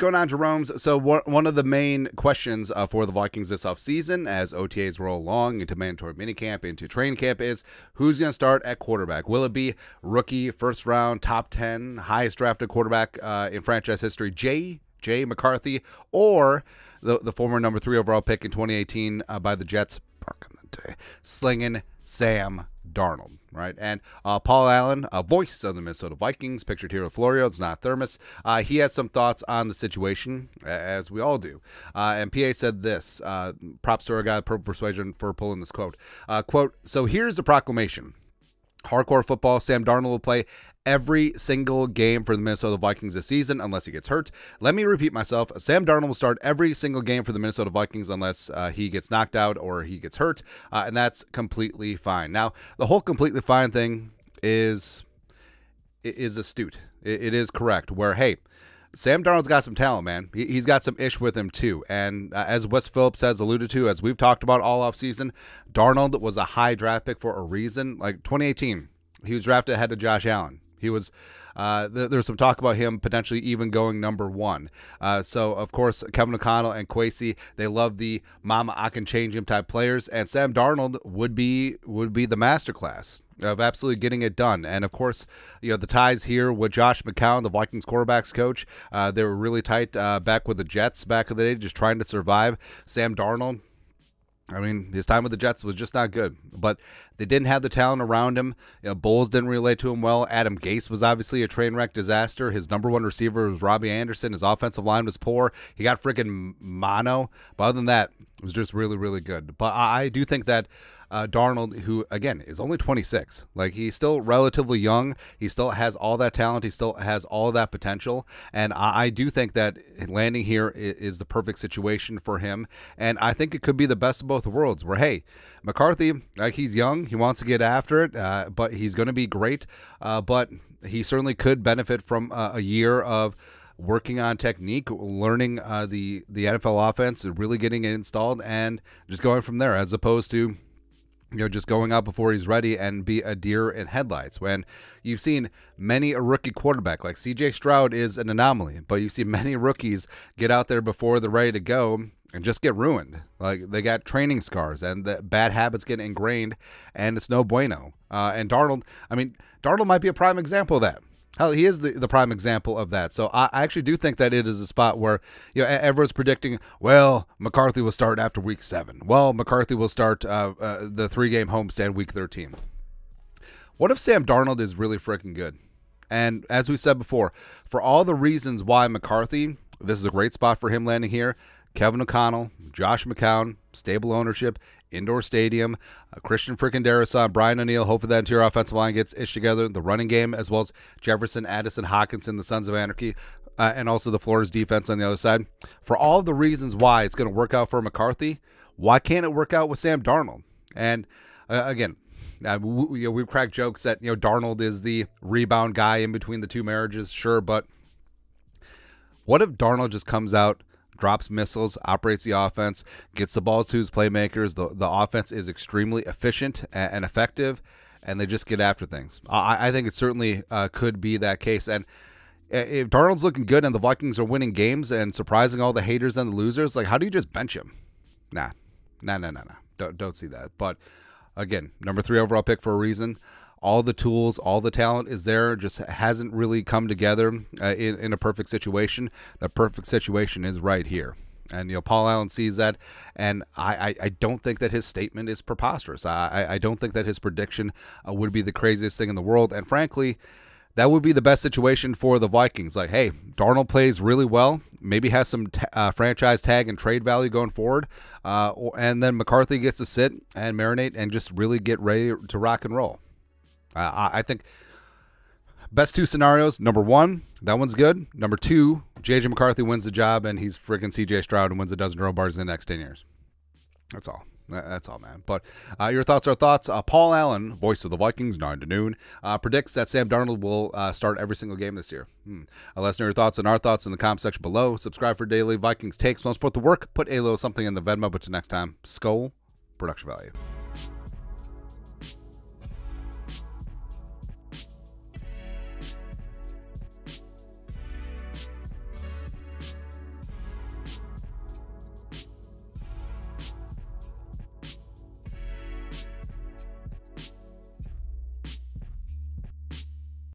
going on, Jerome's? So one of the main questions for the Vikings this offseason, as OTAs roll along into mandatory minicamp, into training camp, is who's going to start at quarterback? Will it be rookie, first round, top 10, highest drafted quarterback in franchise history, JJ McCarthy, or the former number 3 overall pick in 2018 by the Jets, slinging Sam Darnold, right? And Paul Allen, a voice of the Minnesota Vikings, pictured here with Florio, it's not Thermos. He has some thoughts on the situation, as we all do. And PA said this, props to our guy, Purple Persuasion, for pulling this quote. Quote, so here's the proclamation. Hardcore football, Sam Darnold will play every single game for the Minnesota Vikings this season unless he gets hurt. Let me repeat myself. Sam Darnold will start every single game for the Minnesota Vikings unless he gets knocked out or he gets hurt, and that's completely fine. Now, the whole completely fine thing is astute. It is correct where, hey, Sam Darnold's got some talent, man. He's got some ish with him, too. And as Wes Phillips has alluded to, as we've talked about all offseason, Darnold was a high draft pick for a reason. Like 2018, he was drafted ahead of Josh Allen. He was there was some talk about him potentially even going number 1. So, of course, Kevin O'Connell and Kwesi, they love the mama, I can change him type players. And Sam Darnold would be the masterclass of absolutely getting it done. And, of course, you know, the ties here with Josh McCown, the Vikings quarterbacks coach, they were really tight back with the Jets back in the day, just trying to survive. Sam Darnold, I mean, his time with the Jets was just not good, but they didn't have the talent around him. You know, Bulls didn't relate to him well. Adam Gase was obviously a train wreck disaster. His number 1 receiver was Robbie Anderson. His offensive line was poor. He got freaking mono, but other than that, it was just really, really good. But I do think that Darnold, who, again, is only 26. Like, he's still relatively young. He still has all that talent. He still has all of that potential. And I do think that landing here is the perfect situation for him. And I think it could be the best of both worlds where, hey, McCarthy, like, he's young. He wants to get after it, but he's going to be great. But he certainly could benefit from a year of working on technique, learning the NFL offense, really getting it installed, and just going from there, as opposed to, you know, just going out before he's ready and be a deer in headlights. When you've seen many a rookie quarterback, like C.J. Stroud is an anomaly, but you see many rookies get out there before they're ready to go and just get ruined. Like, they got training scars and the bad habits get ingrained, and it's no bueno. And Darnold, I mean, Darnold might be a prime example of that. Hell, he is the prime example of that. So I actually do think that it is a spot where, you know, everyone's predicting, well, McCarthy will start after week 7. Well, McCarthy will start the 3-game homestand week 13. What if Sam Darnold is really freaking good? And as we said before, for all the reasons why McCarthy, this is a great spot for him landing here. Kevin O'Connell, Josh McCown, stable ownership, indoor stadium, Christian freaking Darrisaw, Brian O'Neill. Hopefully that interior offensive line gets ish together. The running game, as well as Jefferson, Addison, Hawkinson, the Sons of Anarchy, and also the Florida's defense on the other side. For all the reasons why it's going to work out for McCarthy, why can't it work out with Sam Darnold? And again, we've cracked jokes that, you know, Darnold is the rebound guy in between the 2 marriages, sure, but what if Darnold just comes out, drops missiles, operates the offense, gets the ball to his playmakers, the offense is extremely efficient and effective, and they just get after things? I think it certainly could be that case. And if Darnold's looking good and the Vikings are winning games and surprising all the haters and the losers, like, how do you just bench him? Nah. Don't see that. But again, number 3 overall pick for a reason. All the tools, all the talent is there, just hasn't really come together in a perfect situation. The perfect situation is right here. And, you know, Paul Allen sees that, and I don't think that his statement is preposterous. I don't think that his prediction would be the craziest thing in the world. And frankly, that would be the best situation for the Vikings. Like, hey, Darnold plays really well, maybe has some franchise tag and trade value going forward, and then McCarthy gets to sit and marinate and just really get ready to rock and roll. I think best 2 scenarios. Number 1, that one's good. Number 2, JJ McCarthy wins the job and he's freaking C.J. Stroud and wins a dozen row bars in the next 10 years. That's all. That's all, man. But your thoughts are thoughts. Paul Allen, voice of the Vikings, 9 to noon, predicts that Sam Darnold will start every single game this year. Let us know your thoughts and our thoughts in the comment section below. Subscribe for daily Vikings takes. Want to support the work? Put a little something in the Venmo. But till next time, Skull Production Value.